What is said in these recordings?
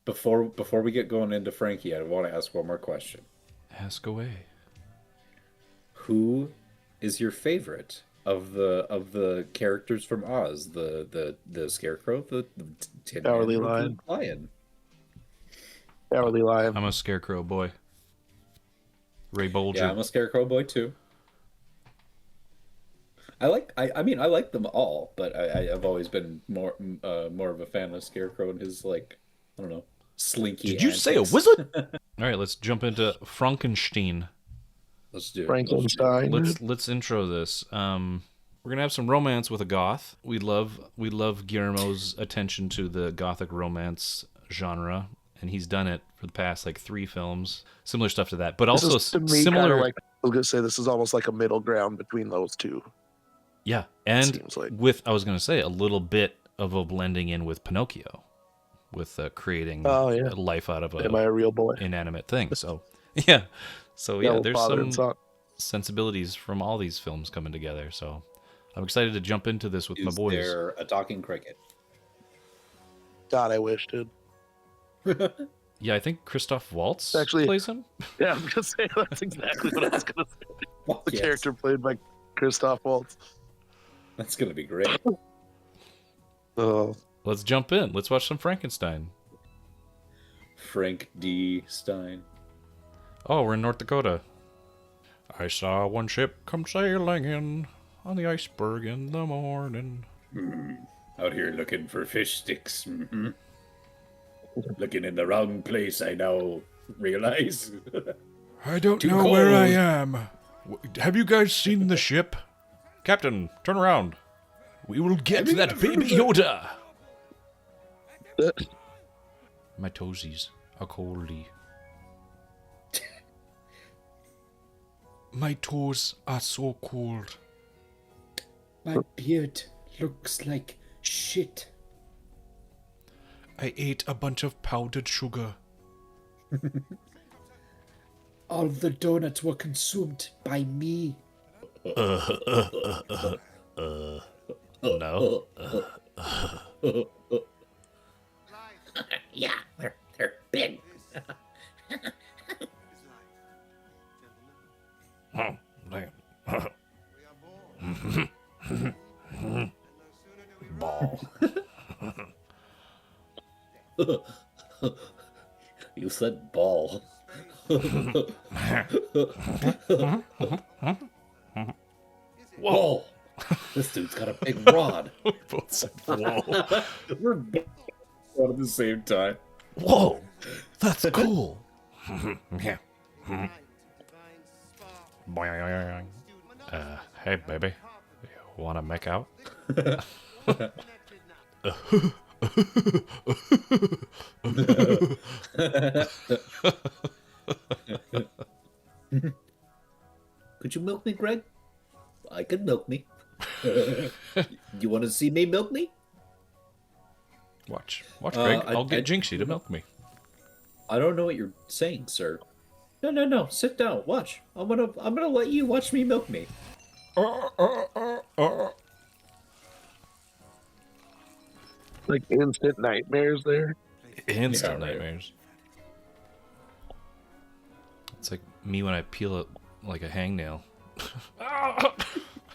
Before we get going into Frankie, I want to ask one more question. Ask away. Who is your favorite of the characters from Oz? The Scarecrow, the Tin Man, Cowardly or Lion. the Lion? Cowardly Lion. I'm a Scarecrow boy. Ray Bolger. Yeah, I'm a Scarecrow boy too. I mean I like them all, but I've always been more of a fan of Scarecrow and his like I don't know slinky. Did you say a antics. wizard? All right, let's jump into Frankenstein. Let's do it. Frankenstein. Let's intro this. We're gonna have some romance with a goth. We love Guillermo's attention to the gothic romance genre, and he's done it for the past like 3 films. Similar stuff to that, but This also is, to me, similar. kinda like, I was gonna say this is almost like a middle ground between those two. Yeah, and Seems like. with I was gonna say a little bit of a blending in with Pinocchio, with creating Oh, yeah. life out of Am I a real boy? inanimate thing. So yeah, Yeah, there's father some and son. sensibilities from all these films coming together. So I'm excited to jump into this with my Is boys. there a talking cricket? God, I wish, dude. Yeah, I think Christoph Waltz Actually- plays him. Yeah, I'm gonna say that's exactly what I was gonna say. Fuck The yes. character played by Christoph Waltz. That's gonna be great. Oh, Let's jump in. Let's watch some Frankenstein. Frank D. Stein. Oh, we're in North Dakota. I saw one ship come sailing in on the iceberg in the morning. Out here looking for fish sticks. Looking in the wrong place, I now realize. I don't Too know where I cold. am. Have you guys seen the ship? Captain, turn around. We will get that baby Yoda. My toesies are coldy. My toes are so cold. My beard looks like shit. I ate a bunch of powdered sugar. All the donuts were consumed by me. No. Yeah, they're big. Ball. You said ball. Whoa! This dude's got a big rod. We both said whoa. We're both at the same time. Whoa, that's cool. Yeah. Hey, baby. You want to make out? Could you milk me, Greg? I could milk me. You want to see me milk me? Watch, Greg. I'll get I- Jinxie to milk me. I don't know what you're saying, sir. No. Sit down. Watch. I'm gonna let you watch me milk me. like instant nightmares there. Instant Yeah, right. nightmares. It's like me when I peel it like a hangnail.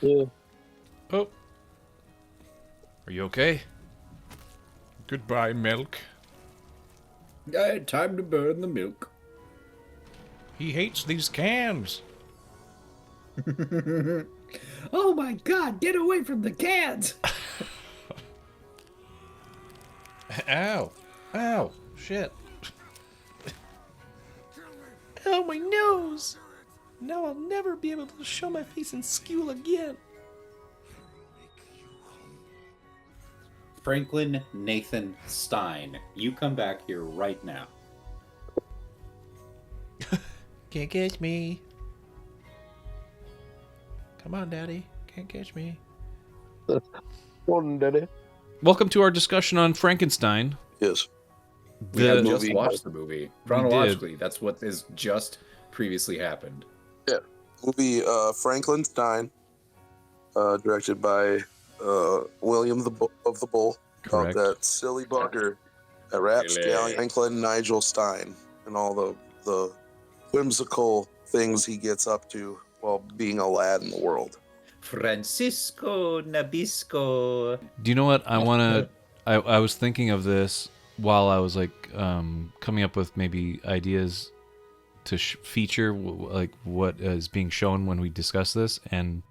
Yeah. Oh. Are you okay? Goodbye, milk. Time to burn the milk. He hates these cans. Oh my God! Get away from the cans! Ow. Ow. Shit. Oh, my nose. Now I'll never be able to show my face in school again. Franklin Nathan Stein, you come back here right now. Can't catch me. Come on, Daddy. Can't catch me. One daddy. Welcome to our discussion on Frankenstein. Yes. We have movie. just watched the movie. Chronologically, that's what has just previously happened. Movie Frankenstein, directed by William of the Bull, Correct. about that silly bugger Rapscallion, Franklin, Nigel Stein, and all the whimsical things he gets up to while being a lad in the world. Francisco Nabisco. Do you know what I want to? I was thinking of this while I was like coming up with maybe ideas to feature like what is being shown when we discuss this, and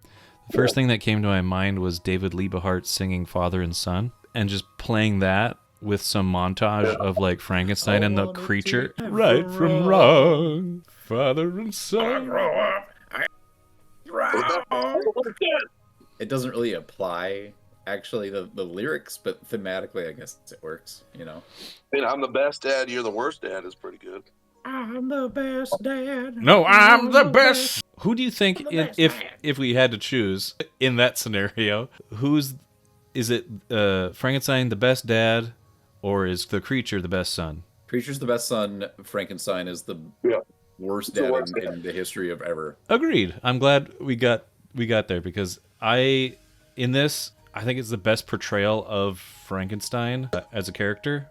the first thing that came to my mind was David Liebehart singing Father and Son, and just playing that with some montage of like Frankenstein and the creature, right from wrong, father and son. It doesn't really apply, actually, the lyrics, but thematically, I guess it works, you know? I mean, I'm the best dad, you're the worst dad is pretty good. I'm the best dad. No, I'm the best. Who do you think, if we had to choose in that scenario, is it Frankenstein the best dad, or is the creature the best son? Creature's the best son. Frankenstein is the worst dad in the history of ever. Agreed. I'm glad we got there, because I think it's the best portrayal of Frankenstein as a character.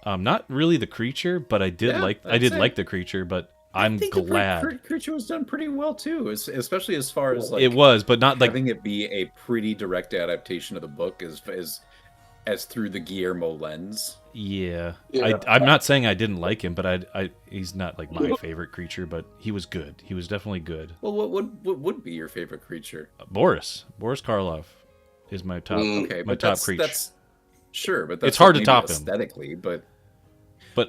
Not really the creature, but I did like the creature, but I'm glad the creature was done pretty well too, especially as far as like it was, but not like having it be a pretty direct adaptation of the book as through the Guillermo lens. Yeah. I'm not saying I didn't like him, but he's not like my favorite creature, but he was good. He was definitely good. Well, what would be your favorite creature? Boris Karloff is my top top creature. That's sure, but that's it's hard to top him aesthetically, but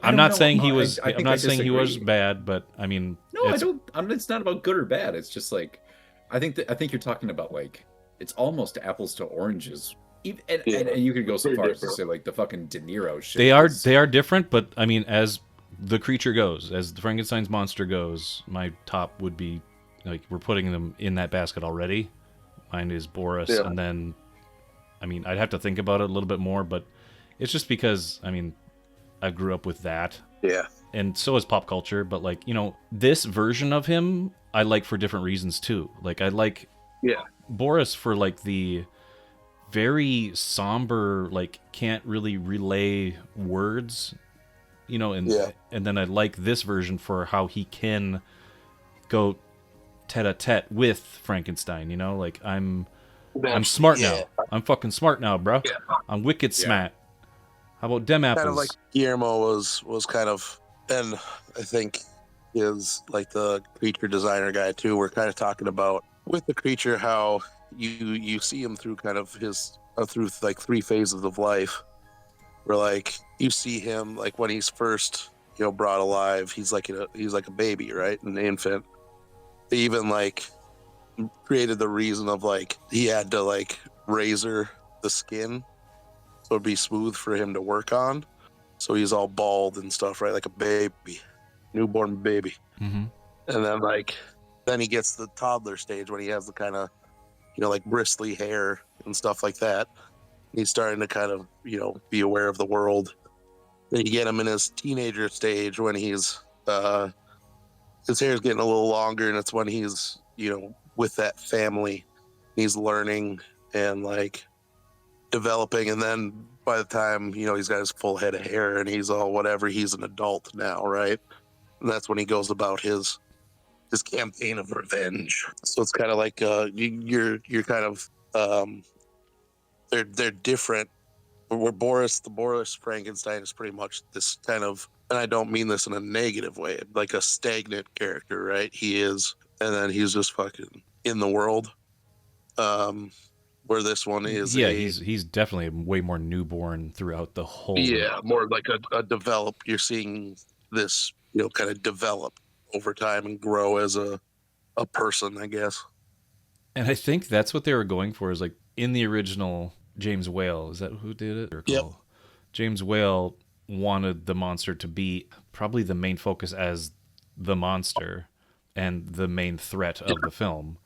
I'm not saying he was. I'm not saying he was bad, but I mean, no, I don't. It's not about good or bad. It's just like, I think you're talking about like it's almost apples to oranges. And you could go so far as to say like the fucking De Niro shit. They are different, but I mean, as the creature goes, as the Frankenstein's monster goes, my top would be like we're putting them in that basket already. Mine is Boris, and then, I mean, I'd have to think about it a little bit more, but it's just because I mean, I grew up with that. Yeah. And so is pop culture, but like, you know, this version of him I like for different reasons too. Like I like Boris for like the very somber, like can't really relay words, you know, and then I like this version for how he can go tete-a-tete with Frankenstein, you know, like I'm smart now. I'm fucking smart now, bro. Yeah. I'm wicked smart. How about dem apples? Kind of like Guillermo was kind of, and I think is like the creature designer guy too. We're kind of talking about with the creature how you see him through kind of his through like 3 phases of life. Where like you see him like when he's first brought alive, he's like a baby, right, an infant. They even like created the reason of like he had to like razor the skin so it'd be smooth for him to work on. So he's all bald and stuff, right? Like a baby, newborn baby. Mm-hmm. And then he gets the toddler stage when he has the kind of, like bristly hair and stuff like that. He's starting to kind of, be aware of the world. Then you get him in his teenager stage when he's, his hair's getting a little longer, and it's when he's, with that family. He's learning and like developing, and then by the time he's got his full head of hair and he's all whatever, he's an adult now, right? And that's when he goes about his campaign of revenge. So it's kind of like you're kind of they're different. Where the Boris Frankenstein is pretty much this kind of, and I don't mean this in a negative way, like a stagnant character, right? He is, and then he's just fucking in the world. Where this one is, he's definitely way more newborn throughout the whole. Yeah, more like a develop. You're seeing this, kind of develop over time and grow as a person, I guess. And I think that's what they were going for. Is like in the original James Whale. Is that who did it? Yep. James Whale wanted the monster to be probably the main focus as the monster and the main threat of the film.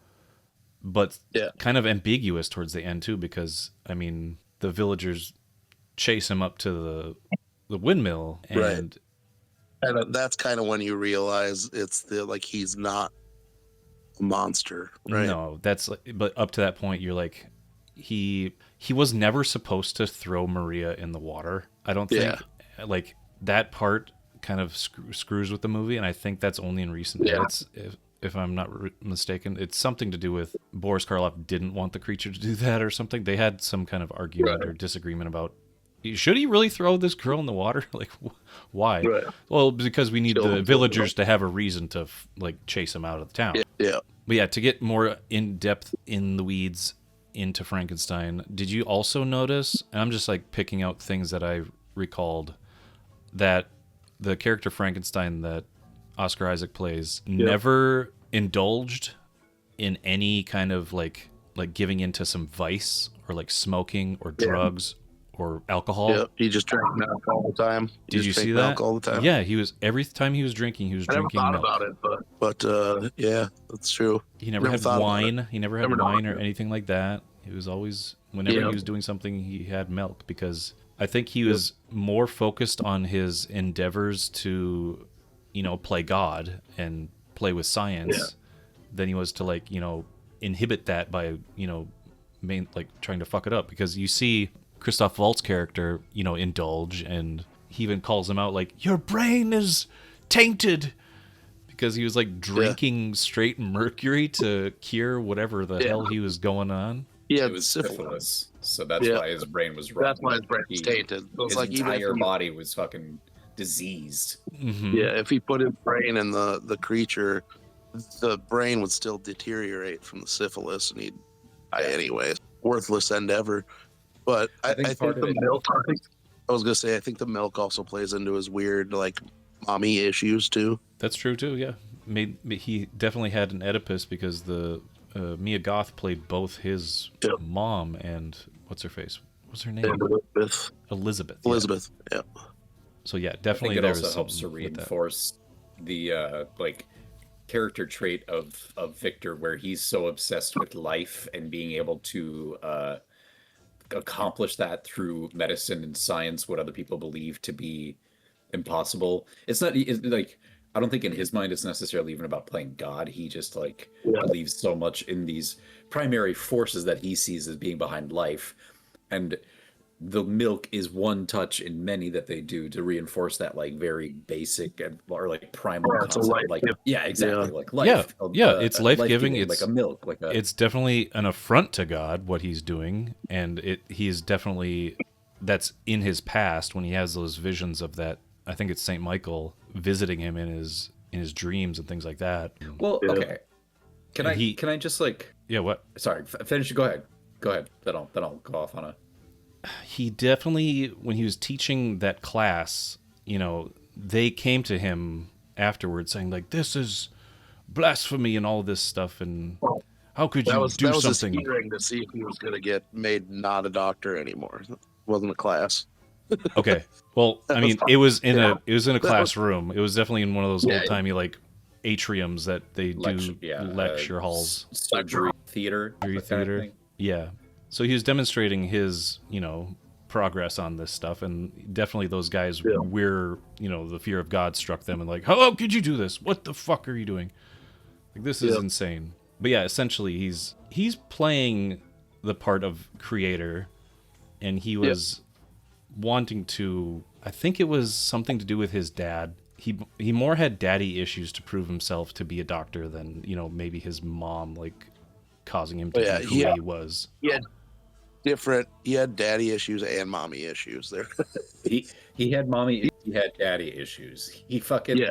But kind of ambiguous towards the end too, because I mean the villagers chase him up to the windmill, and that's kind of when you realize it's he's not a monster, right? No, that's but up to that point you're like he was never supposed to throw Maria in the water. I don't think like that part kind of screws with the movie, and I think that's only in recent edits, if I'm not mistaken. It's something to do with Boris Karloff didn't want the creature to do that or something. They had some kind of argument or disagreement about, should he really throw this girl in the water? Like, why? Right. Well, because we need the villagers to have a reason to like chase him out of the town. Yeah. But yeah, to get more in depth in the weeds into Frankenstein, did you also notice, and I'm just like picking out things that I recalled, that the character Frankenstein that Oscar Isaac plays never indulged in any kind of like giving into some vice or like smoking or drugs or alcohol. Yeah, he just drank milk all the time. Did you see that? Milk all the time. Yeah, he was, every time he was drinking I never thought milk. about it, but yeah, that's true. He never had wine. He never had wine or anything like that. He was always, whenever he was doing something, he had milk, because I think he was more focused on his endeavors to, you know, play God and play with science than he was to, like, you know, inhibit that by, you know, trying to fuck it up. Because you see Christoph Waltz's character, you know, indulge, and he even calls him out like, your brain is tainted, because he was like drinking straight mercury to cure whatever the hell he was going on. Yeah, it was syphilis, so that's why his brain was wrong. That's why his brain was tainted. So his like entire body was fucking diseased. Mm-hmm. Yeah, if he put his brain in the creature, the brain would still deteriorate from the syphilis, and he'd die anyways. Worthless endeavor. But I think the milk. I was gonna say, I think the milk also plays into his weird like mommy issues too. That's true too. Yeah, he definitely had an Oedipus, because the Mia Goth played both his mom and what's her face? What's her name? Elizabeth. Elizabeth. Yeah. So yeah, definitely. I think it also helps to reinforce the like character trait of Victor, where he's so obsessed with life and being able to accomplish that through medicine and science, what other people believe to be impossible. It's like, I don't think in his mind it's necessarily even about playing God. He just like believes so much in these primary forces that he sees as being behind life, and the milk is one touch in many that they do to reinforce that like very basic or like primal concept. Like exactly, like life. It's life-giving. It's like a milk. It's definitely an affront to God what he's doing, and he's definitely, that's in his past when he has those visions of that. I think it's Saint Michael visiting him in his dreams and things like that. Well, okay. Can I just like what? Sorry, finish. Go ahead. Then I'll go off on a. He definitely, when he was teaching that class, you know, they came to him afterwards saying like, this is blasphemy and all this stuff, and how could you do something? That was his hearing to see if he was going to get made not a doctor anymore. It wasn't a class. Okay. Well, I mean, it was in a classroom. It was definitely in one of those old-timey like atriums that they do lecture halls. Surgery theater. Yeah. So he was demonstrating his, you know, progress on this stuff, and definitely those guys were, you know, the fear of God struck them, and like, how could you do this? What the fuck are you doing? Like, this is insane. But yeah, essentially he's playing the part of creator, and he was wanting to, I think it was something to do with his dad. He more had daddy issues to prove himself to be a doctor than, you know, maybe his mom like causing him to be who he was. He had daddy issues and mommy issues there. he had mommy, he had daddy issues. He fucking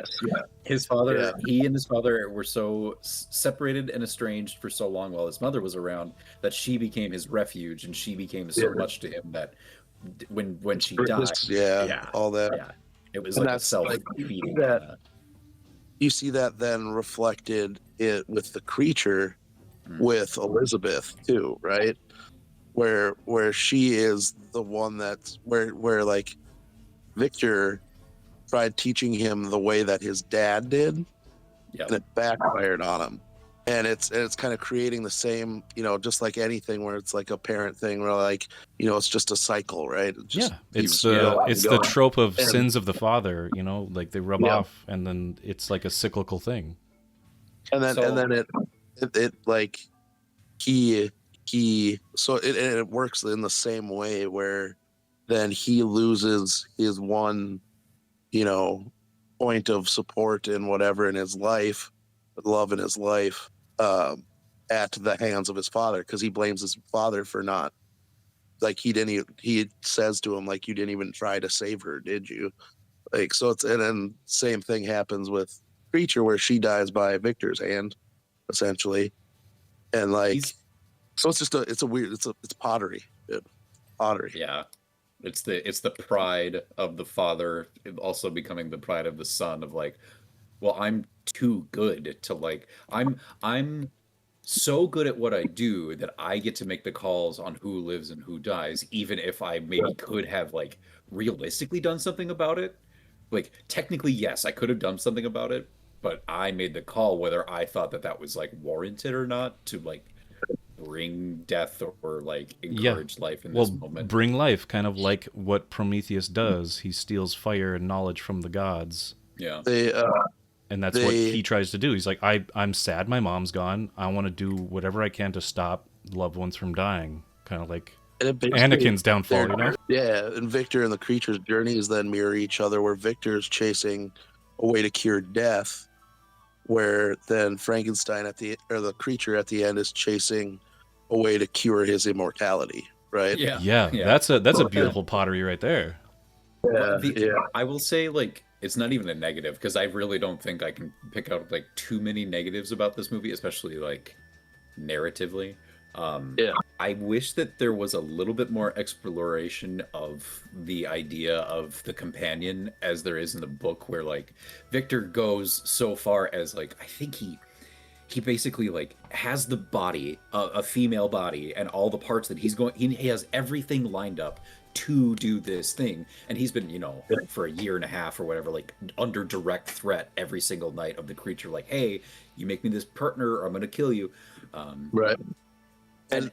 his father, he and his father were so separated and estranged for so long while his mother was around that she became his refuge, and she became so much to him that when she died, all that, it was like a self-feeding. You see that then reflected with the creature with Elizabeth too, right? Where she is the one that's where like Victor tried teaching him the way that his dad did, and it backfired on him. And it's kind of creating the same, you know, just like anything where it's like a parent thing where like, you know, it's just a cycle, right? It's the trope of sins of the father, you know, like they rub off, and then it's like a cyclical thing. And then it like it works in the same way where then he loses his one you know, point of support and whatever in his life, love in his life, at the hands of his father, because he blames his father for not, like, he says to him, like, you didn't even try to save her, did you? Like, so it's, and then same thing happens with Creature, where she dies by Victor's hand, essentially. And like, He's so it's just it's pottery, dude. Pottery. yeah. It's the pride of the father also becoming the pride of the son of like, well, I'm too good to like I'm so good at what I do that I get to make the calls on who lives and who dies, even if I maybe could have like realistically done something about it. Like technically, yes, I could have done something about it, but I made the call whether I thought that that was like warranted or not to like bring death or like Yeah. encourage life in Well, this moment. bring life, kind of like what Prometheus does. He steals fire and knowledge from the gods. Yeah. They And that's what he tries to do. He's like, I'm sad my mom's gone. I want to do whatever I can to stop loved ones from dying. Kind of like and it basically- Anakin's downfall, you know? Yeah, and Victor and the Creature's journeys then mirror each other, where Victor's chasing a way to cure death, where then Frankenstein or the Creature at the end is chasing a way to cure his immortality, right? Yeah, that's a beautiful pottery right there. I will say, like, it's not even a negative because I really don't think I can pick out like too many negatives about this movie, especially like narratively. I wish that there was a little bit more exploration of the idea of the companion as there is in the book, where like Victor goes so far as like I think he basically like has the body, a female body, and all the parts that he's going. He has everything lined up to do this thing, and he's been, you know, for a year and a half or whatever, like under direct threat every single night of the Creature, like, hey, you make me this partner, or I'm gonna kill you. Right. And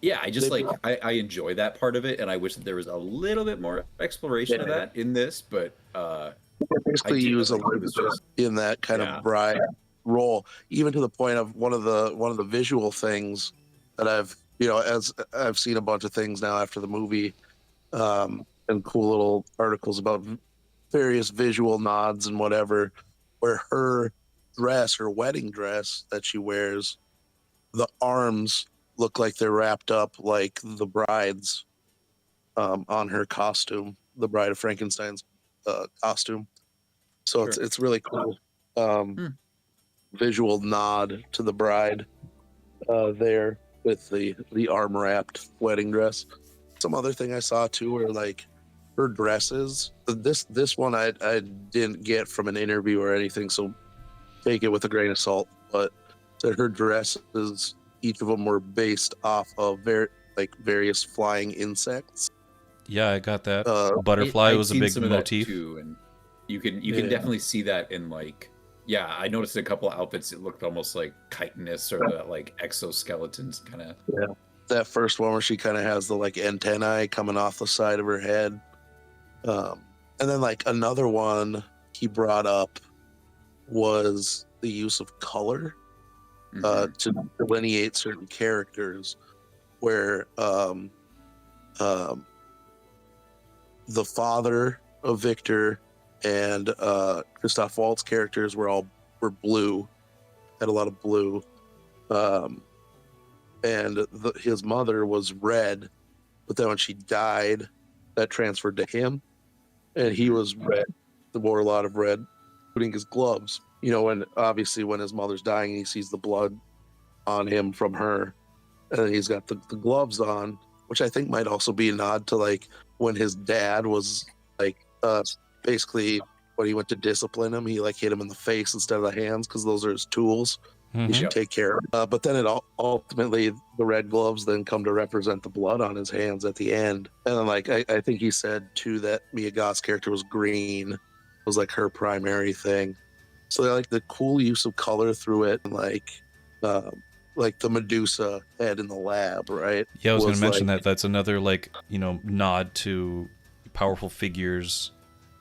yeah, I just like I enjoy that part of it, and I wish that there was a little bit more exploration of that in this, but basically use Elizabeth in that kind of bride role, even to the point of one of the visual things that I've, you know, as I've seen a bunch of things now after the movie, and cool little articles about various visual nods and whatever, where her dress, her wedding dress that she wears, the arms look like they're wrapped up like the bride's on her costume, the Bride of Frankenstein's costume. So it's really cool visual nod to the bride there with the arm wrapped wedding dress. Some other thing I saw too were like her dresses. This one I didn't get from an interview or anything, so take it with a grain of salt. But that her dresses, each of them were based off of various flying insects. Yeah, I got that. Butterfly was a big motif too, and you can definitely see that in like, yeah, I noticed a couple of outfits. It looked almost like chitinous or that like exoskeletons kind of. Yeah, that first one where she kind of has the like antennae coming off the side of her head, and then like another one he brought up was the use of color to delineate certain characters, where the father of Victor and Christoph Waltz's characters were blue, had a lot of blue, and his mother was red, but then when she died, that transferred to him, and he was red. He wore a lot of red, including his gloves. You know, and obviously when his mother's dying, he sees the blood on him from her, and then he's got the gloves on, which I think might also be a nod to like when his dad was like basically when he went to discipline him, he like hit him in the face instead of the hands because those are his tools. He should take care of. But then ultimately the red gloves then come to represent the blood on his hands at the end. And then like I think he said too that Mia Goth's character was green, was like her primary thing. So like the cool use of color through it, and like the Medusa head in the lab, right? Yeah, I was going to mention that. That's another like, you know, nod to powerful figures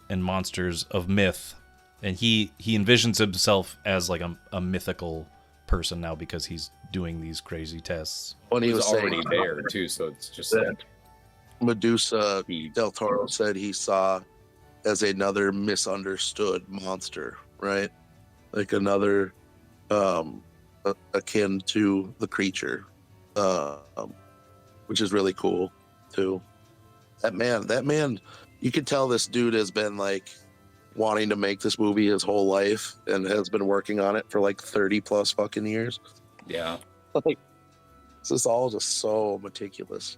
and monsters of myth, and he envisions himself as like a mythical person now because he's doing these crazy tests. When he was already there too, so it's just like Medusa. Del Toro said he saw as another misunderstood monster, right? Like another akin to the creature, which is really cool too. That man, you could tell this dude has been like wanting to make this movie his whole life and has been working on it for like 30 plus fucking years. Yeah. Like, this is all just so meticulous.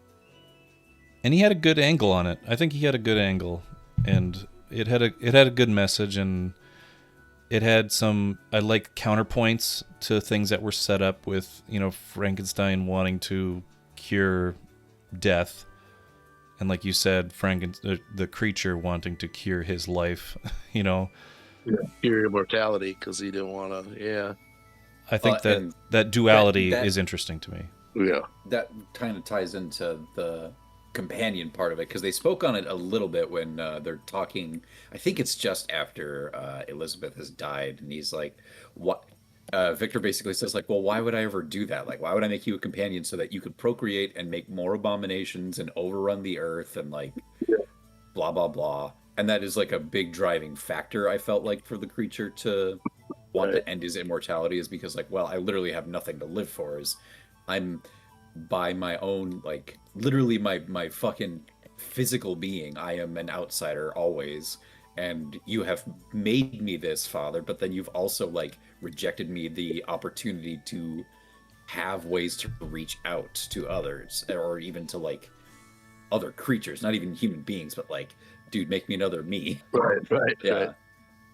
And he had a good angle on it. I think he had a good angle, and it had a good message, and it had some, I like, counterpoints to things that were set up with, you know, Frankenstein wanting to cure death, and like you said, the creature wanting to cure his life. You know, Pure immortality because he didn't want to. Yeah, I think And that duality that- is interesting to me. yeah. that kind of ties into the companion part of it, because they spoke on it a little bit when they're talking. I think it's just after Elizabeth has died, and he's like, "What?" Victor basically says, like, "Well, why would I ever do that? Like, why would I make you a companion so that you could procreate and make more abominations and overrun the earth and like blah blah blah?" And that is like a big driving factor, I felt like, for the creature to want to end his immortality, is because, like, well, I literally have nothing to live for. Is I'm by my own, like, literally my fucking physical being, I am an outsider always, and you have made me this, Father, but then you've also like rejected me the opportunity to have ways to reach out to others, or even to like other creatures, not even human beings, but like, dude, make me another me. Right. Yeah.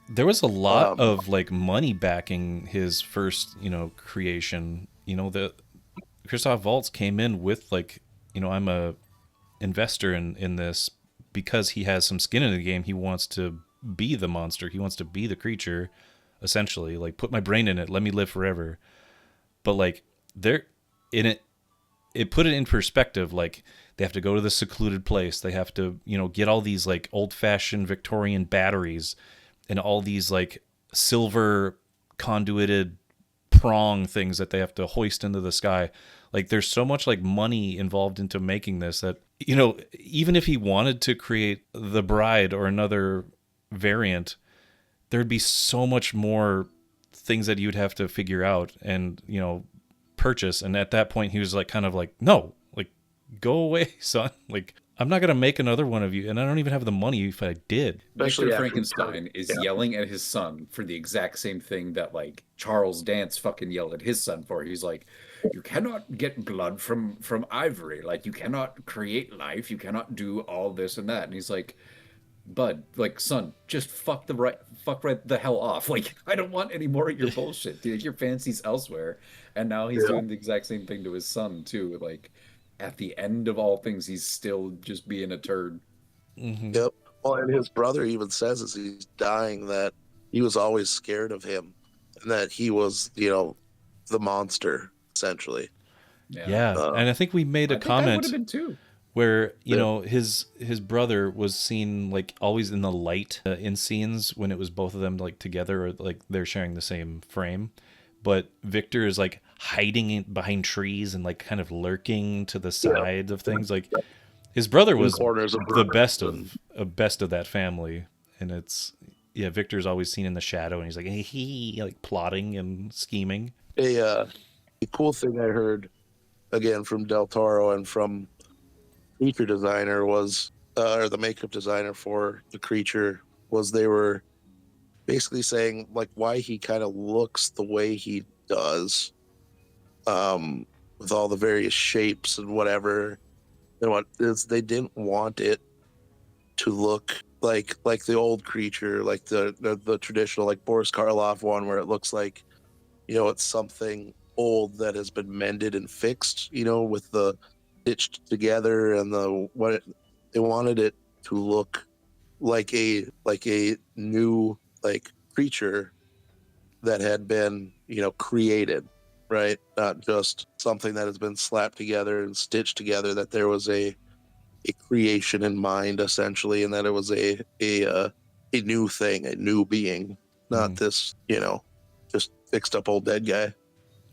There was a lot of like money backing his first, you know, creation. You know, the Christoph Waltz came in with like, you know, I'm a investor in this because he has some skin in the game. He wants to be the monster. He wants to be the creature, essentially. Like, put my brain in it. Let me live forever. But like, they're in it. It put it in perspective. Like, they have to go to the secluded place. They have to, you know, get all these like old-fashioned Victorian batteries and all these like silver conduited prong things that they have to hoist into the sky. Like, there's so much like money involved into making this that, you know, even if he wanted to create the bride or another variant, there'd be so much more things that you'd have to figure out and, you know, purchase. And at that point he was like, kind of like, no, like, go away, son. Like, I'm not going to make another one of you. And I don't even have the money if I did. Especially Victor after Frankenstein is yelling at his son for the exact same thing that like Charles Dance fucking yelled at his son for. He's like, you cannot get blood from ivory. Like, you cannot create life. You cannot do all this and that. And he's like, bud, like, son, just fuck right the hell off. Like, I don't want any more of your bullshit. Dude, your fancies elsewhere. And now he's doing the exact same thing to his son too. Like, at the end of all things, he's still just being a turd. Mm-hmm. Yep. Well, and his brother even says as he's dying that he was always scared of him, and that he was, you know, the monster essentially. Yeah. And I think we made a I think I comment would have been too. where, you know, his brother was seen like always in the light in scenes when it was both of them like together, or like they're sharing the same frame. But Victor is like hiding behind trees and like kind of lurking to the side of things. Like, his brother was the best of that family, and it's, yeah, Victor's always seen in the shadow, and he's like like plotting and scheming. A cool thing I heard again from Del Toro and from creature designer was, or the makeup designer for the creature, was they were basically saying like why he kind of looks the way he does, with all the various shapes and whatever. And what is, they didn't want it to look like the old creature, like the traditional like Boris Karloff one, where it looks like, you know, it's something old that has been mended and fixed, you know, with the stitched together and they wanted it to look like a new like creature that had been, you know, created, right? Not just something that has been slapped together and stitched together, that there was a creation in mind essentially, and that it was a new thing, a new being, not this, you know, just fixed up old dead guy.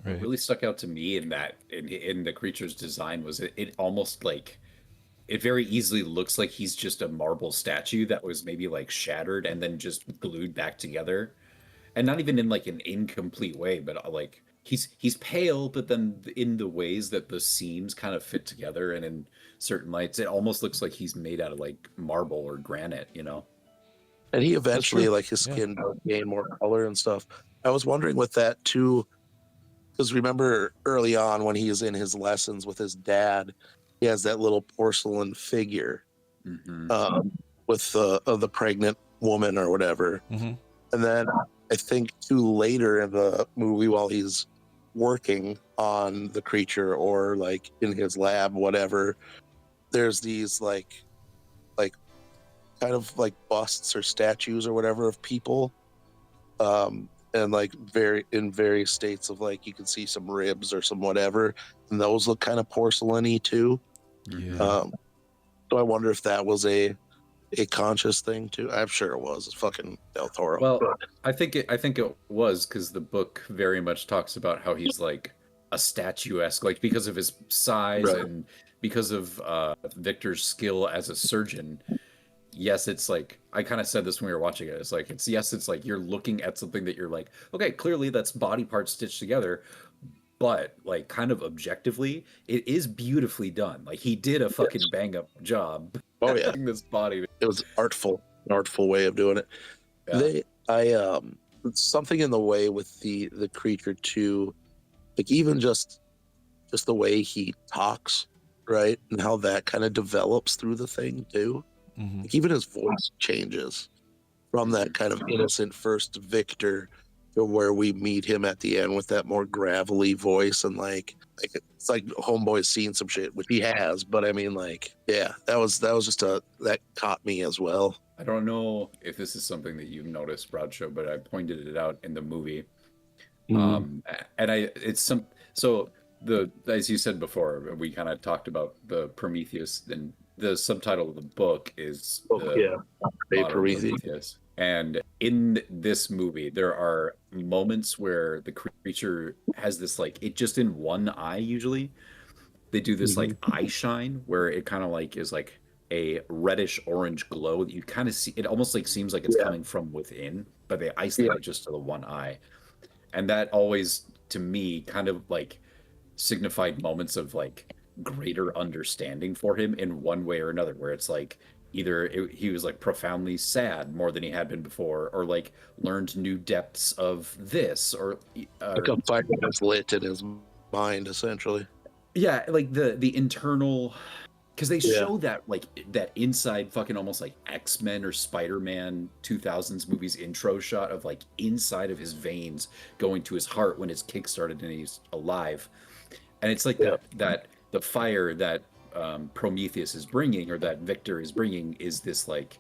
Right. What really stuck out to me in that in the creature's design was it almost like it very easily looks like he's just a marble statue that was maybe like shattered and then just glued back together, and not even in like an incomplete way, but like he's pale, but then in the ways that the seams kind of fit together, and in certain lights, it almost looks like he's made out of like marble or granite, you know? And he eventually, true. like, his Yeah. skin gained more color and stuff. I was wondering with that too, because remember early on when he is in his lessons with his dad, he has that little porcelain figure Hmm. with the pregnant woman or whatever. Hmm. And then I think too later in the movie, while he's working on the creature or like in his lab, whatever, there's these like kind of like busts or statues or whatever of people, and like very in various states of like you can see some ribs or some whatever, and those look kind of porcelainy too. Yeah. So I wonder if that was a conscious thing too. I'm sure it was. It's fucking Del Toro. Well, I think it was, because the book very much talks about how he's like a statuesque, like because of his size Right. and because of Victor's skill as a surgeon. Yes, it's like I kind of said this when we were watching it. It's like it's like you're looking at something that you're like, okay, clearly that's body parts stitched together, but like kind of objectively, it is beautifully done. Like he did a fucking bang up job. Oh yeah, This body. it was an artful way of doing it. Yeah. Something in the way with the creature too, like even just the way he talks, right, and how that kind of develops through the thing too. Hmm. Like even his voice changes from that kind of innocent first Victor to where we meet him at the end with that more gravelly voice, and like it's like Homeboy's seen some shit, which he has, but I mean, like, yeah, that was just that caught me as well. I don't know if this is something that you've noticed, Bradshaw, but I pointed it out in the movie. And so as you said before, we kind of talked about the Prometheus, and the subtitle of the book is the Modern Prometheus. And in this movie, there are moments where the creature has this like it just in one eye. Usually, they do this like eye shine where it kind of like is like a reddish orange glow that you kind of see. It almost like seems like it's coming from within, but they isolate it just to the one eye. And that always, to me, kind of like signified moments of like greater understanding for him in one way or another, where it's like he was like profoundly sad more than he had been before, or like learned new depths of this, or Like a fire was lit in his mind, essentially. yeah, like the internal, because they show that like that inside fucking almost like X-Men or Spider-Man 2000s movies intro shot of like inside of his veins going to his heart when his kick started and he's alive. And it's like that the fire that Prometheus is bringing, or that Victor is bringing, is this like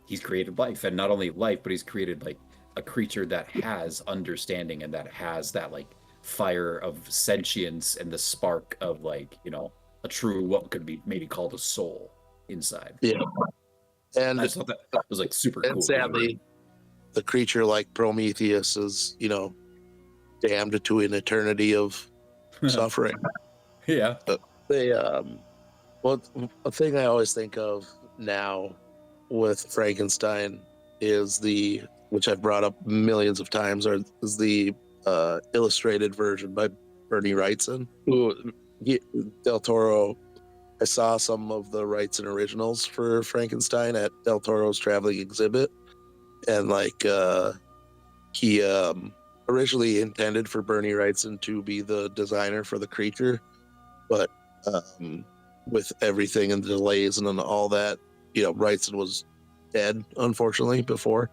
he's created life, and not only life, but he's created like a creature that has understanding and that has that like fire of sentience and the spark of like, you know, a true, what could be maybe called a soul inside. Yeah. And I just thought that was like super cool. And sadly, the creature like Prometheus is, you know, damned to an eternity of suffering. Yeah. They well, a thing I always think of now with Frankenstein is which I've brought up millions of times, is the illustrated version by Bernie Wrightson. Del Toro, I saw some of the Wrightson originals for Frankenstein at Del Toro's traveling exhibit, and like he originally intended for Bernie Wrightson to be the designer for the creature, but with everything and the delays and all that, you know, Wrightson was dead, unfortunately, before.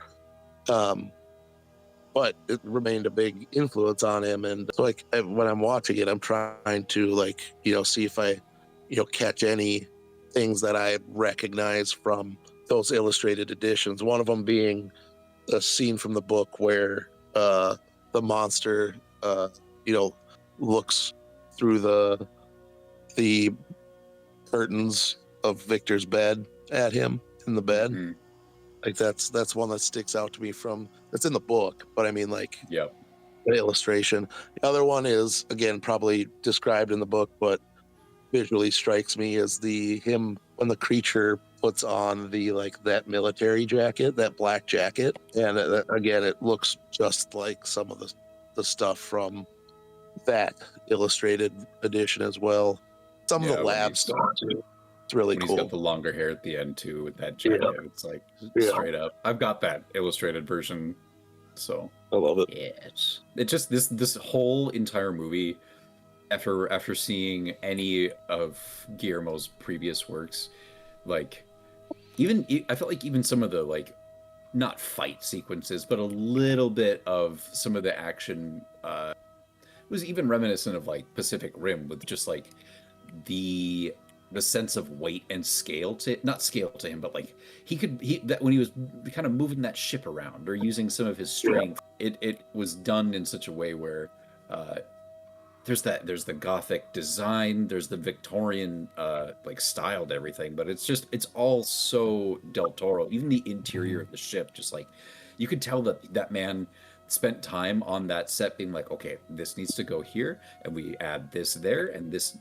But it remained a big influence on him. And so, like, when I'm watching it, I'm trying to, like, you know, see if I, you know, catch any things that I recognize from those illustrated editions. One of them being a scene from the book where the monster, you know, looks through the curtains of Victor's bed at him in the bed. Mm-hmm. Like that's one that sticks out to me from that's in the book, but I mean, like, yeah, the illustration. The other one is, again, probably described in the book, but visually strikes me as him when the creature puts on the like that military jacket, that black jacket, and again, it looks just like some of the stuff from that illustrated edition as well. Some of the when lab he's stuff too. It's really when he's cool. got the longer hair at the end too with that Yeah. jacket. It's like Yeah. straight up. I've got that illustrated version, so I love it. yeah. It just this whole entire movie, after seeing any of Guillermo's previous works, like I felt like even some of the like not fight sequences, but a little bit of some of the action was even reminiscent of like Pacific Rim, with just like the sense of weight and scale to, not scale to him, but like that when he was kind of moving that ship around or using some of his strength, it was done in such a way where there's the gothic design, there's the Victorian like style to everything, but it's all so Del Toro. Even the interior of the ship, just like you could tell that man spent time on that set being like, okay, this needs to go here, and we add this there, and this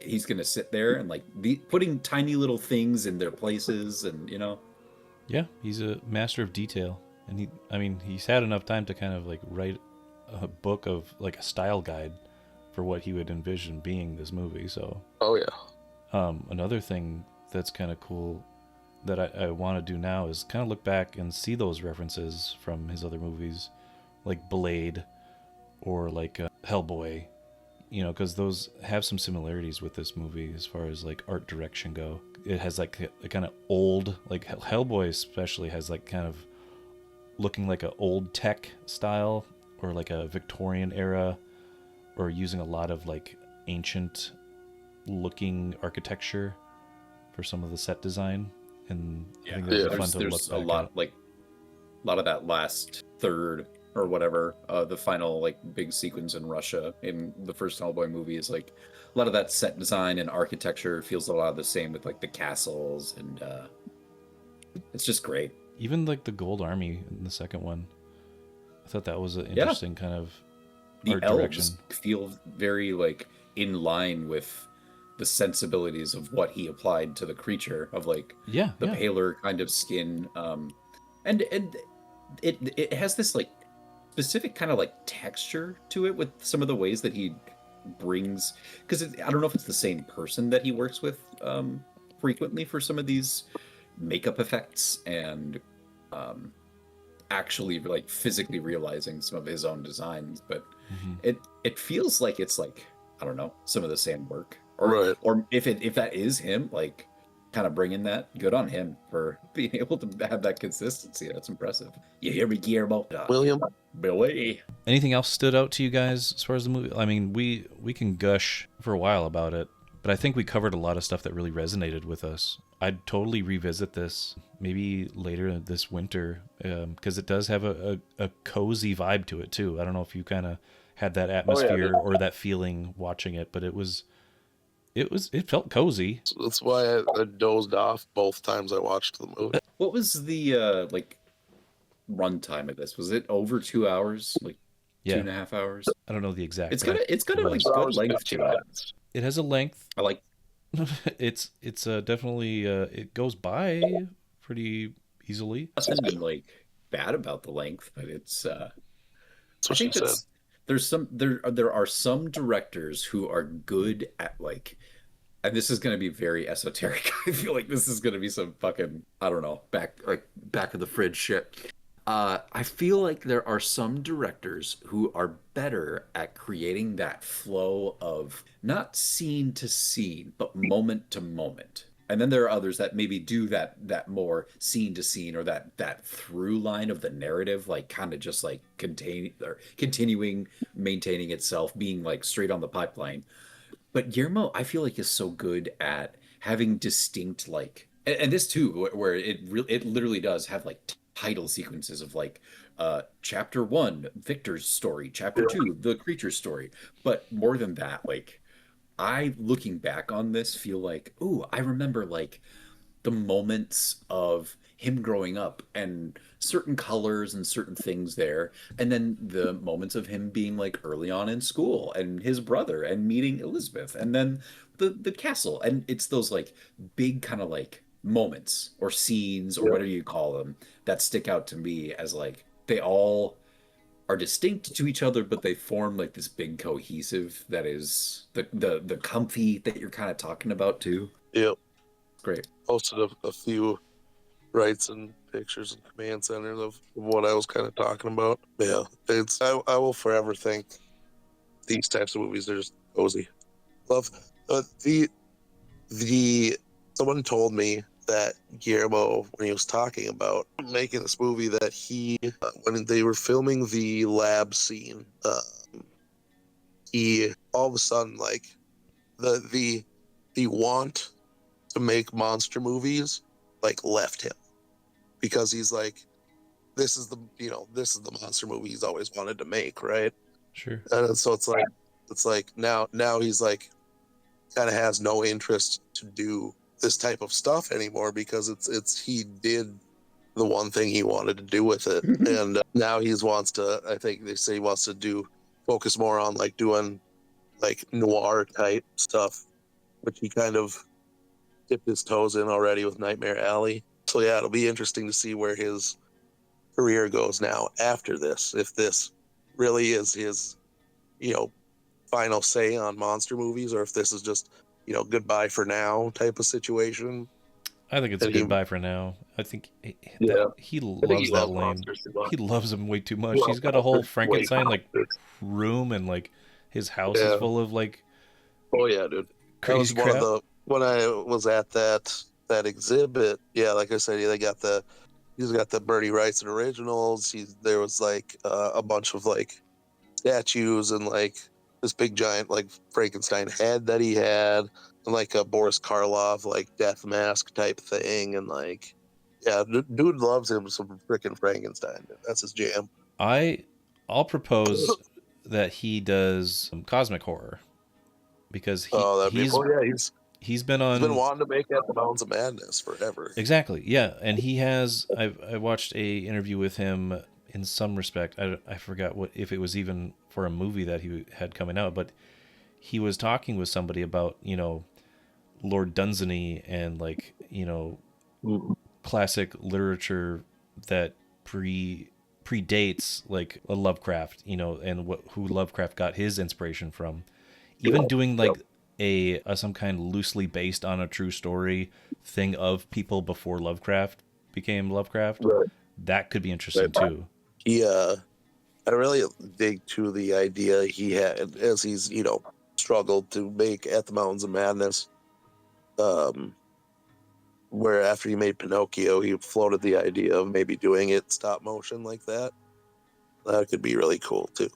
he's gonna sit there and like putting tiny little things in their places, and Yeah, he's a master of detail, and he's had enough time to kind of like write a book of like a style guide for what he would envision being this movie. So Oh yeah. another thing that's kind of cool that I want to do now is kind of look back and see those references from his other movies, like Blade or like Hellboy, because those have some similarities with this movie as far as like art direction go. It has like a kind of old, like Hellboy especially has like kind of looking like an old tech style or like a Victorian era, or using a lot of like ancient looking architecture for some of the set design. And I think that'd be fun to there's look a back at. lot of that last third or whatever, the final like big sequence in Russia in the first Hellboy movie is like a lot of that set design and architecture feels a lot of the same with like the castles, and it's just great. Even like the Gold Army in the second one, I thought that was an interesting kind of The art elves direction. feel very like in line with the sensibilities of what he applied to the creature, of like the paler kind of skin, and it has this like specific kind of like texture to it with some of the ways that he brings, because I don't know if it's the same person that he works with frequently for some of these makeup effects, and actually like physically realizing some of his own designs, but it feels like it's like, I don't know, some of the same work, or if that is him, like kind of bringing that, good on him for being able to have that consistency. That's impressive. You hear me, Guillermo? William? Billy. Anything else stood out to you guys as far as the movie? I mean, we can gush for a while about it, but I think we covered a lot of stuff that really resonated with us. I'd totally revisit this maybe later this winter, because it does have a cozy vibe to it too. I don't know if you kind of had that atmosphere or that feeling watching it, but it felt cozy. That's why I dozed off both times I watched the movie. What was the like runtime of this? Was it over 2 hours? Like 2.5 hours? I don't know the exact. It's got a like good length to it. It has a length. I like. it's definitely it goes by pretty easily. Nothing like bad about the length, but it's That's I what she think said. there are some directors who are good at like, and this is going to be very esoteric. I feel like this is going to be some fucking, I don't know, back of the fridge shit. I feel like there are some directors who are better at creating that flow of not scene to scene, but moment to moment. And then there are others that maybe do that more scene to scene, or that through line of the narrative, like kind of just like continuing, maintaining itself, being like straight on the pipeline. But Guillermo, I feel like, is so good at having distinct like, and this too, where it literally does have like title sequences of like chapter 1 Victor's story, chapter 2 the creature's story. But more than that, like I, looking back on this, feel like, ooh, I remember like the moments of him growing up, and certain colors and certain things there, and then the moments of him being like early on in school and his brother and meeting Elizabeth, and then the castle, and it's those like big kind of like moments or scenes or Yeah. whatever you call them that stick out to me as like they all are distinct to each other, but they form like this big cohesive that is the comfy that you're kind of talking about too. Yep. Great. Posted a few rights and pictures and command centers of what I was kind of talking about. Yeah, it's I will forever think these types of movies are just cozy. Love the someone told me that Guillermo, when he was talking about making this movie, that he when they were filming the lab scene, he all of a sudden like the want to make monster movies like left him, because he's like, this is the monster movie he's always wanted to make, right? Sure. And so it's like now he's like kind of has no interest to do this type of stuff anymore, because it's he did the one thing he wanted to do with it, and now he wants to, I think they say he wants to do focus more on like doing like noir type stuff, which he kind of dipped his toes in already with Nightmare Alley. So yeah, it'll be interesting to see where his career goes now after this, if this really is his final say on monster movies, or if this is just goodbye for now type of situation. I think it's a And he- goodbye for now. I think Yeah. he I think loves he that loves lane. monsters too much. He loves them way too much. Well, He's got a whole way Frankenstein like too much. room, and like his house is Yeah. full of like Oh yeah, dude. That was crazy one crap. of the when I was at that exhibit. Yeah, like I said, he's got the Bertie Wrightson originals. There was like a bunch of like statues and like this big giant like Frankenstein head that he had, and like a Boris Karloff like death mask type thing, and like yeah, dude loves him some freaking Frankenstein. That's his jam. I'll propose that he does cosmic horror, because Oh, that'd be he's cool. Yeah, he's been he's been on wanting to make At the Mountains of Madness forever. exactly, yeah, and he has. I watched a interview with him in some respect. I forgot what, if it was even for a movie that he had coming out, but he was talking with somebody about Lord Dunsany and like classic literature that predates like a Lovecraft, and who Lovecraft got his inspiration from. Even doing like a some kind of loosely based on a true story thing of people before Lovecraft became Lovecraft, Right. that could be interesting too. I really dig to the idea he had as he's struggled to make At the Mountains of Madness. Where after he made Pinocchio, he floated the idea of maybe doing it stop motion like that. That could be really cool too.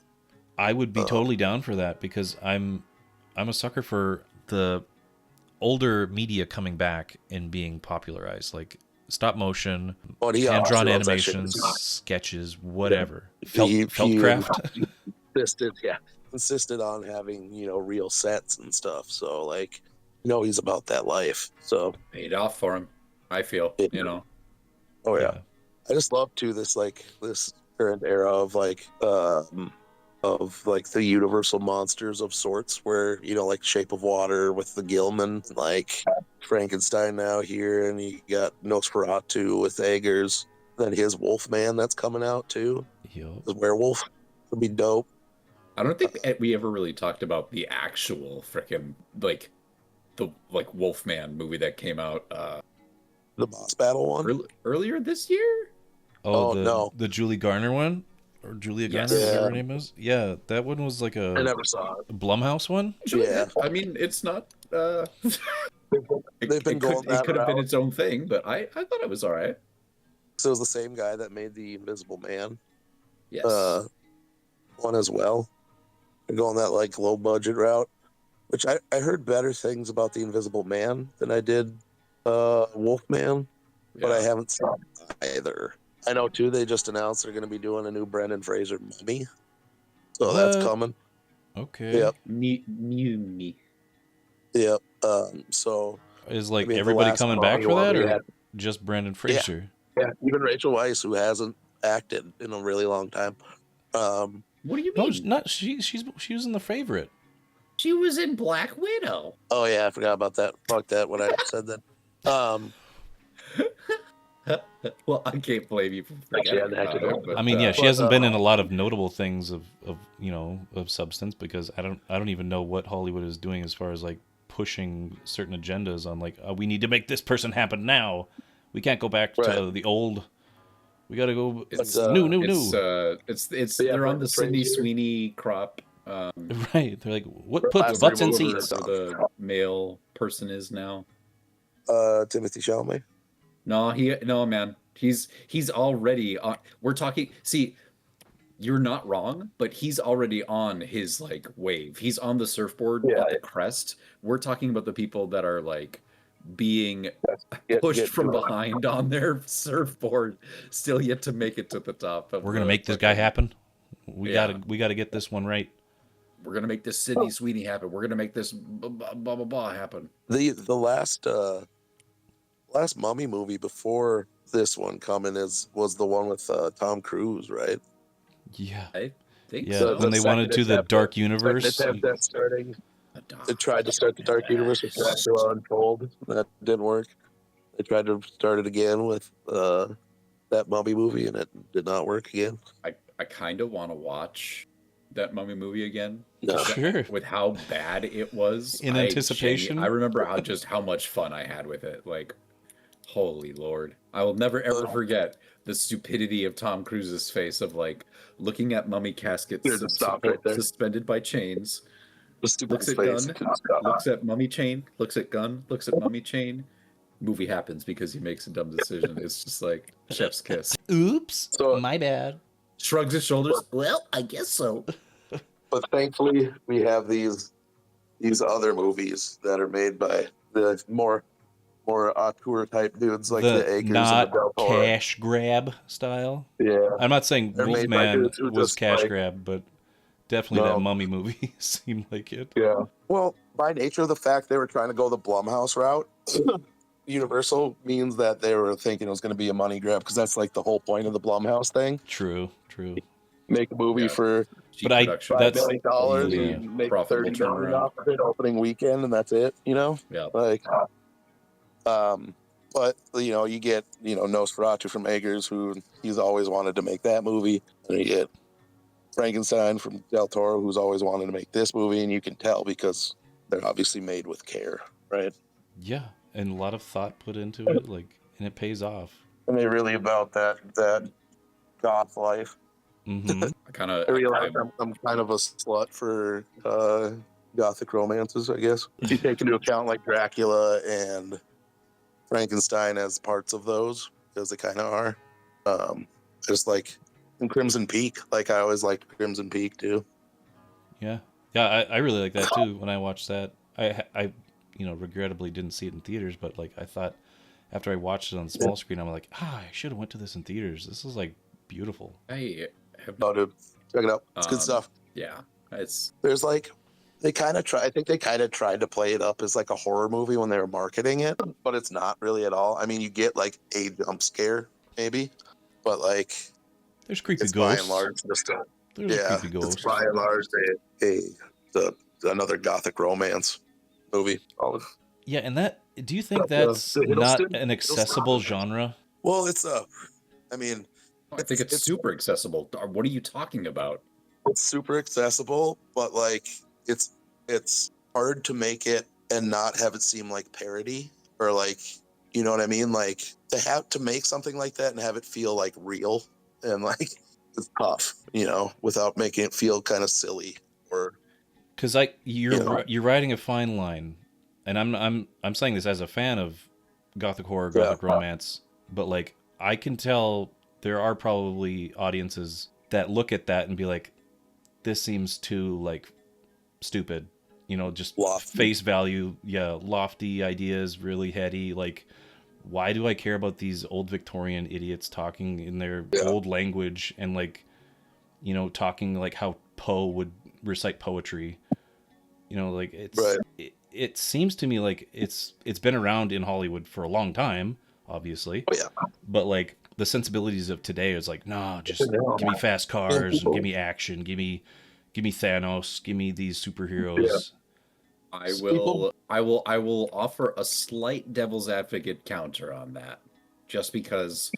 I would be totally down for that, because I'm a sucker for the older media coming back and being popularized, like stop motion, But he hand drawn also loves that shit. animations, sketches, whatever. He Feldcraft. insisted on having real sets and stuff. So like he's about that life. So Paid off for him, I feel. oh yeah. I just love too this current era of like the universal monsters of sorts, where like Shape of Water with the Gilman, like Frankenstein now here, and you got Nosferatu with Eggers, then his Wolfman that's coming out too, Yup. the werewolf would be dope. I don't think we ever really talked about the actual frickin' like the like Wolfman movie that came out The boss battle one. earlier this year. Oh, no. The Julie Garner one, or Julia Garner, Yes. whatever her name is. Yeah, that one was like I a never saw it. Blumhouse one. Yeah. I mean, it's not. They've been going that It could have been route. its own thing, but I thought it was all right. So it was the same guy that made the Invisible Man Yes. one as well. They're going that like low budget route, which I heard better things about the Invisible Man than I did Wolfman, but I Yeah. haven't seen either. I know too. They just announced they're going to be doing a new Brendan Fraser Mummy, so that's What? coming. Okay. Yep. Me. Yep. So Is like I mean, the everybody last coming back Mummy for one that, we or had- just Brandon Fraser? Yeah, even Rachel Weisz, who hasn't acted in a really long time. What do you No, mean? not she was in The Favorite. She was in Black Widow. Oh yeah, I forgot about that. Fuck that. What I said then. Well, I can't blame you for Actually, forgetting I had to about do it, but, I mean, yeah, she but, hasn't been in a lot of notable things of of substance, because I don't even know what Hollywood is doing as far as like pushing certain agendas on like, we need to make this person happen now. We can't go back to Right. the old. We got to go it's new. Yeah, they're on Brendan the Sydney Fraser. Sweeney crop. Right. They're like, what puts Last butts in movie seats? The male person is now. Timothy Chalamet. No, man. He's already on. We're talking. See, you're not wrong, but he's already on his like wave. He's on the surfboard Yeah. at the crest. We're talking about the people that are like being pushed Get from to it. behind on their surfboard, still yet to make it to the top. We're gonna make this guy happen. We Yeah. gotta get this one right. We're gonna make this Sydney Sweeney happen. We're gonna make this blah blah blah, blah happen. The last Mummy movie before this one coming was the one with Tom Cruise, right? Yeah. I think Yeah, so. when they wanted to the dark universe. They tried to start the dark universe with Dracula Untold. That didn't work. They tried to start it again with that Mummy movie, and it did not work again. I kind of want to watch that Mummy movie again. No. Sure. With how bad it was. In anticipation? I remember how much fun I had with it. Like, holy Lord. I will never ever forget the stupidity of Tom Cruise's face of like looking at mummy caskets Here, just stop right there. suspended by chains. The stupid Looks at face. gun, looks at mummy chain, looks at gun, looks at mummy chain. Movie happens because he makes a dumb decision. It's just like chef's kiss. Oops. So- My bad. Shrugs his shoulders. Well, I guess so. But thankfully, we have these other movies that are made by the more auteur type dudes like the Akers and the not Del Toro. cash grab style. Yeah. I'm not saying They're made by Wolfman dudes who was just, cash like- grab, but definitely No. that Mummy movie seemed like it. Yeah. Well, by nature of the fact they were trying to go the Blumhouse route, Universal means that they were thinking it was going to be a money grab because that's like the whole point of the Blumhouse thing. True. Make a movie Yeah. for Cheap But production. $5 That's- million, yeah. and make Profitable 30 million turnaround. off of it opening weekend, and that's it. You know, Yeah. like, but you get Nosferatu from Eggers, who he's always wanted to make that movie, and you get Frankenstein from Del Toro, who's always wanted to make this movie, and you can tell because they're obviously made with care, right? Yeah, and a lot of thought put into it, like, and it pays off. And they really about that goth life. Hmm I kind of I realize I'm kind of a slut for gothic romances, I guess. If you take into account like Dracula and Frankenstein as parts of those, because they kind of are. Just like in Crimson Peak, like I always liked Crimson Peak too. Yeah, I really like that too. When I watched that, I regrettably didn't see it in theaters, but like I thought after I watched it on the small screen, I'm like, I should have went to this in theaters. This is like beautiful. I have Oh, dude, check it out. It's good stuff. Yeah, it's There's like I think they kind of tried to play it up as like a horror movie when they were marketing it, but it's not really at all. I mean, you get like a jump scare maybe, but like There's creepy it's by ghosts. and large just a There's yeah, creepy ghosts. it's by and large another gothic romance movie. Yeah, and do you think The that's not Hiddleston- an accessible genre? Well, it's I mean, I think it's super accessible. What are you talking about? it's super accessible, but like it's hard to make it and not have it seem like parody or like you know what I mean? Like to have to make something like that and have it feel like real and like it's tough, without making it feel kind of silly or Because you're riding a fine line, and I'm saying this as a fan of gothic horror, gothic romance, but like I can tell there are probably audiences that look at that and be like, this seems too like stupid, just Lofty. face value, lofty ideas, really heady. Like, why do I care about these old Victorian idiots talking in their old language and like, talking like how Poe would recite poetry? Like it's Right. it seems to me like it's been around in Hollywood for a long time, obviously. Oh yeah. But like the sensibilities of today is like, no, just Yeah. give me fast cars and people- give me action, give me Thanos, give me these superheroes. I will offer a slight devil's advocate counter on that. Just because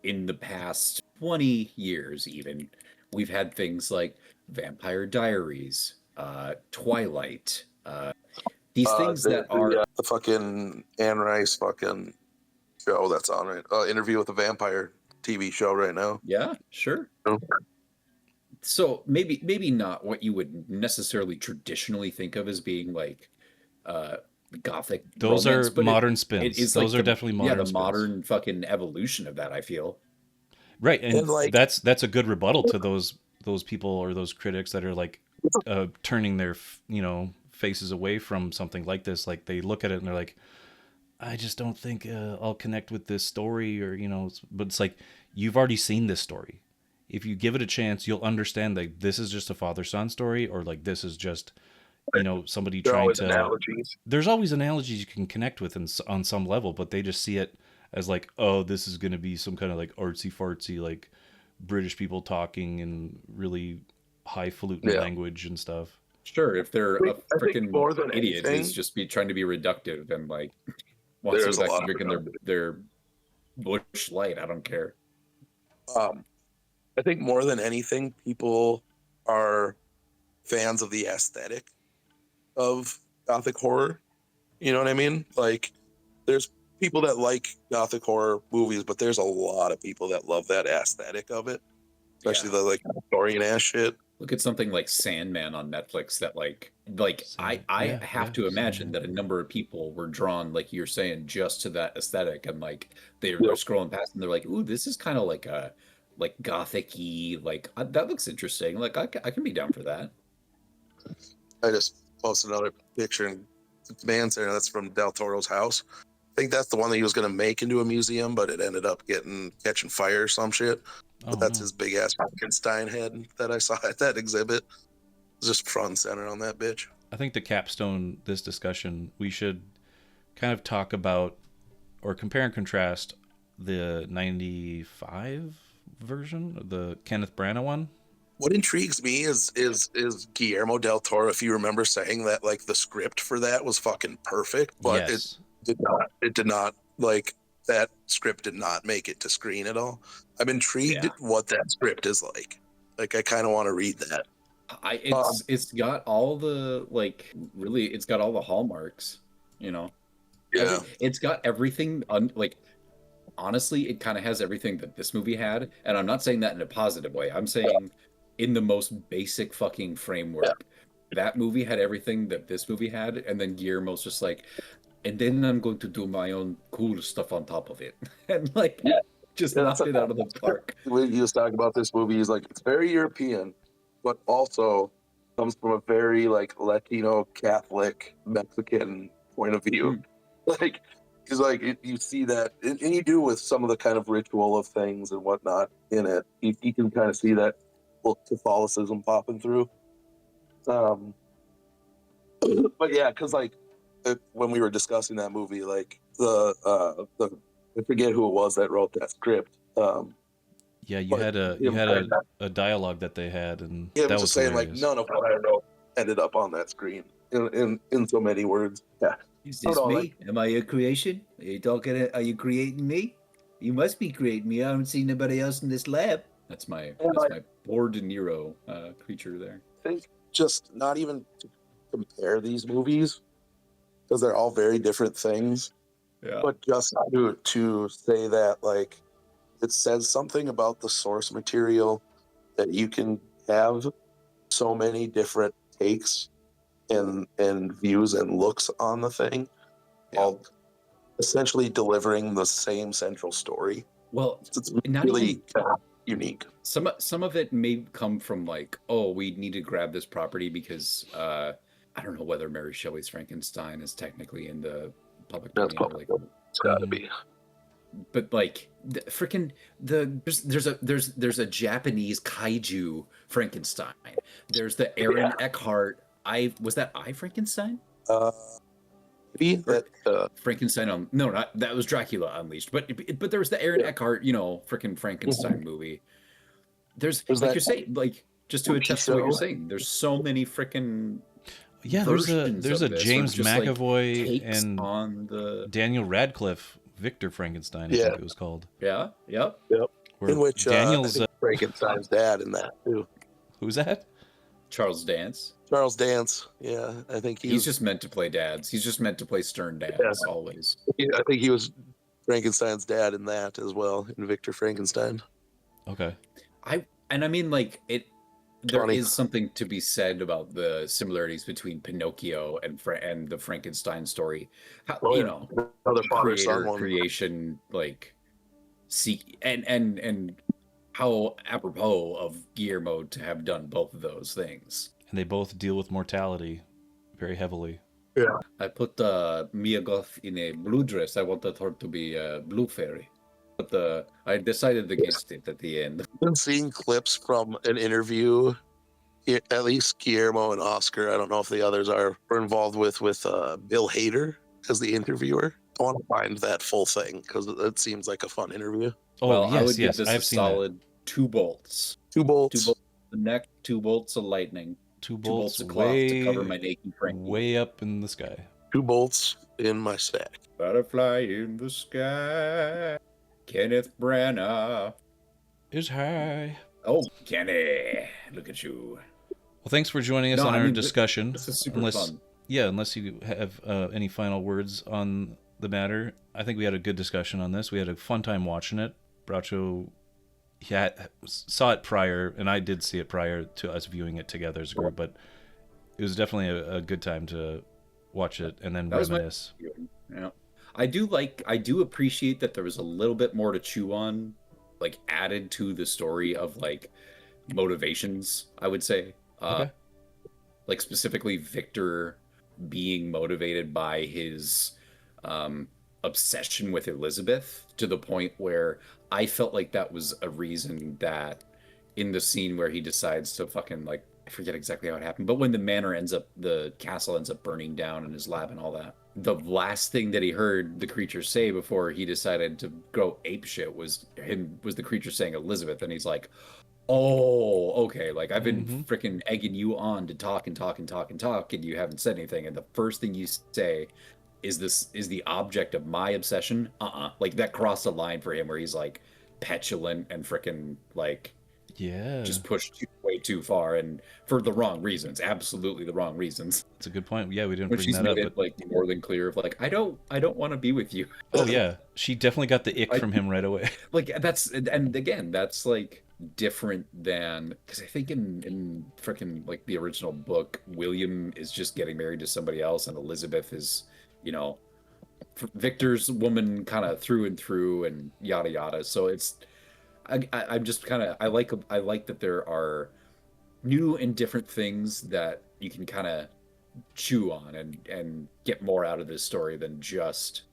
in the past 20 years even, we've had things like Vampire Diaries, Twilight, these things that are the fucking Anne Rice fucking show that's on right. Interview with a Vampire TV show right now. yeah, sure. Oh. So maybe not what you would necessarily traditionally think of as being like gothic Those romance, are but modern it spins. is Those like are definitely modern the spins. modern fucking evolution of that, I feel. Right, and like- that's a good rebuttal to those people or those critics that are like turning their faces away from something like this. Like they look at it and they're like, I just don't think I'll connect with this story, or but it's like, you've already seen this story. If you give it a chance, you'll understand that this is just a father-son story, or like this is just somebody There are trying always to. analogies. There's always analogies you can connect with on some level, but they just see it as like, oh, this is going to be some kind of like artsy fartsy, like British people talking in really highfalutin Yeah. language and stuff. Sure, if they're a I think freaking more than idiot anything- who's just trying to be reductive and like wants to There's go a back lot to of drinking redundancy. their Bush Light, I don't care. I think more than anything, people are fans of the aesthetic of gothic horror. You know what I mean? Like, there's people that like gothic horror movies, but there's a lot of people that love that aesthetic of it, especially Yeah. the like Victorian ass shit. Look at something like Sandman on Netflix that like I Yeah, have to imagine Sandman. that a number of people were drawn, like you're saying, just to that aesthetic, and like they're Yep. scrolling past and they're like, ooh, this is kind of like a like gothic-y, like that looks interesting. Like I can be down for that. I just posted another picture and man center that's from Del Toro's house. I think that's the one that he was going to make into a museum, but it ended up catching fire or some shit. But that's his big ass Frankenstein head that I saw at that exhibit. It's just front and center on that bitch. I think to capstone this discussion, we should kind of talk about or compare and contrast the 95 version, the Kenneth Branagh one. What intrigues me is Guillermo del Toro. If you remember saying that, like the script for that was fucking perfect, but Yes. it did not like that script did not make it to screen at all. I'm intrigued Yeah. what that script is like. Like I kind of want to read that. It's got all the like really it's got all the hallmarks, you know. It's got everything like honestly, it kind of has everything that this movie had, and I'm not saying that in a positive way. I'm saying in the most basic fucking framework. That movie had everything that this movie had, and then Guillermo's just like, and then I'm going to do my own cool stuff on top of it. And like just knocked it out of the park. When he was talking about this movie, he's like, it's very European, but also comes from a very like Latino, Catholic, Mexican point of view. Like, he's like, you see that, and you do with some of the kind of ritual of things and whatnot in it. You can kind of see that Catholicism popping through. But yeah, because like when we were discussing that movie, like the I forget who it was that wrote that script. Yeah, you But- had a dialogue that they had, and Yeah, that was was just saying hilarious. like none of what I wrote ended up on that screen in so many words. Yeah, Is Hold this on, me? Am I a creation? Are you creating me? You must be creating me. I haven't seen anybody else in this lab. That's my poor De Niro creature there. I think just not even to compare these movies because they're all very different things, Yeah. but just to say that like it says something about the source material that you can have so many different takes and views and looks on the thing, all essentially delivering the same central story. Well, It's not really even kind of unique. some of it may come from like, oh, we need to grab this property because I don't know whether Mary Shelley's Frankenstein is technically in the public That's domain. Or, like, probably it's got to be. but like there's a Japanese kaiju Frankenstein. There's the Aaron Eckhart. Was that I Frankenstein? That Frankenstein on no, not that was Dracula Unleashed, but there was the Aaron Eckhart, freaking Frankenstein movie. There's Was like that you're saying, like just to attest to what you're show? saying. There's so many freaking there's a versions of this, James just, like, McAvoy takes and on the Daniel Radcliffe Victor Frankenstein, I think it was called. Yep. Where in which Daniel's I think Frankenstein's dad in that too. who's that? Charles Dance. Charles Dance. Yeah, I think He's just meant to play dads. He's just meant to play stern dads always. I think he was Frankenstein's dad in that as well, in Victor Frankenstein. Okay. I mean, like, there Funny. is something to be said about the similarities between Pinocchio and the Frankenstein story. How, Another father-son one. creation, like, and how apropos of Guillermo to have done both of those things. And they both deal with mortality very heavily. Yeah. I put Mia Goth in a blue dress. I wanted her to be a blue fairy. But I decided against it at the end. I've been seeing clips from an interview, at least Guillermo and Oscar, I don't know if the others are involved with Bill Hader as the interviewer. I want to find that full thing because it seems like a fun interview. Oh, well, I would yes, give this I've a seen solid 2 bolts. 2 bolts. 2 bolts of the neck, 2 bolts of lightning. 2 2 bolts bolts of cloth to cover my naked Frankie. way up in the sky. 2 bolts in my stack. Butterfly in the sky. Kenneth Branagh is high. Oh, Kenny, look at you. Well, thanks for joining us on our discussion. This is super fun. Yeah, unless you have any final words on the matter. I think we had a good discussion on this. We had a fun time watching it. Bracho saw it prior, and I did see it prior to us viewing it together as a group, but it was definitely a good time to watch it and then reminisce. Yeah. I do appreciate that there was a little bit more to chew on, like, added to the story of, like, motivations, I would say. Okay. Like, specifically Victor being motivated by his obsession with Elizabeth, to the point where I felt like that was a reason that in the scene where he decides to fucking, like, I forget exactly how it happened, but when the castle ends up burning down in his lab and all that, the last thing that he heard the creature say before he decided to go apeshit was the creature saying Elizabeth, and he's like, oh, okay, like, I've been freaking egging you on to talk and talk and talk and talk, and you haven't said anything, and the first thing you say is the object of my obsession. Like, that crossed a line for him where he's, like, petulant and freaking, like, just pushed way too far, and for the wrong reasons, absolutely the wrong reasons. That's a good point. Yeah, we didn't When bring she's that made up. it, like, more than clear of, like, I don't want to be with you. Oh yeah, she definitely got the ick from him right away. Like, and again, that's, like, different than, because I think in freaking, like, the original book, William is just getting married to somebody else, and Elizabeth is, Victor's woman kind of through and through, and yada yada. So I'm just kind of, I like that there are new and different things that you can kind of chew on and get more out of this story than just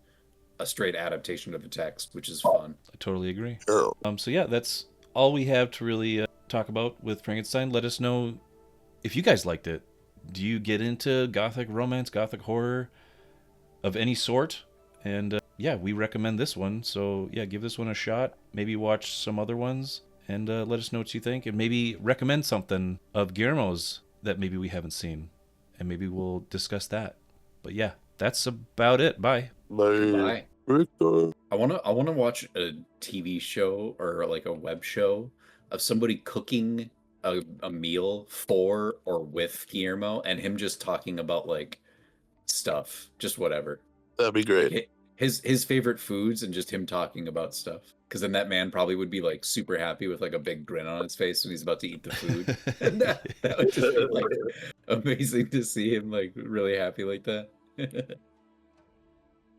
a straight adaptation of the text, which is fun. I totally agree. Oh. So yeah, that's all we have to really talk about with Frankenstein. Let us know if you guys liked it. Do you get into gothic romance, gothic horror of any sort? And yeah, we recommend this one. So yeah, give this one a shot. Maybe watch some other ones and let us know what you think. And maybe recommend something of Guillermo's that maybe we haven't seen. And maybe we'll discuss that. But yeah, that's about it. Bye. Bye. I wanna watch a TV show or, like, a web show of somebody cooking a meal for or with Guillermo, and him just talking about, like, stuff, just whatever. That'd be great. Like, his favorite foods, and just him talking about stuff. Because then that man probably would be, like, super happy with, like, a big grin on his face when he's about to eat the food. And that would just be, like, amazing to see him, like, really happy like that.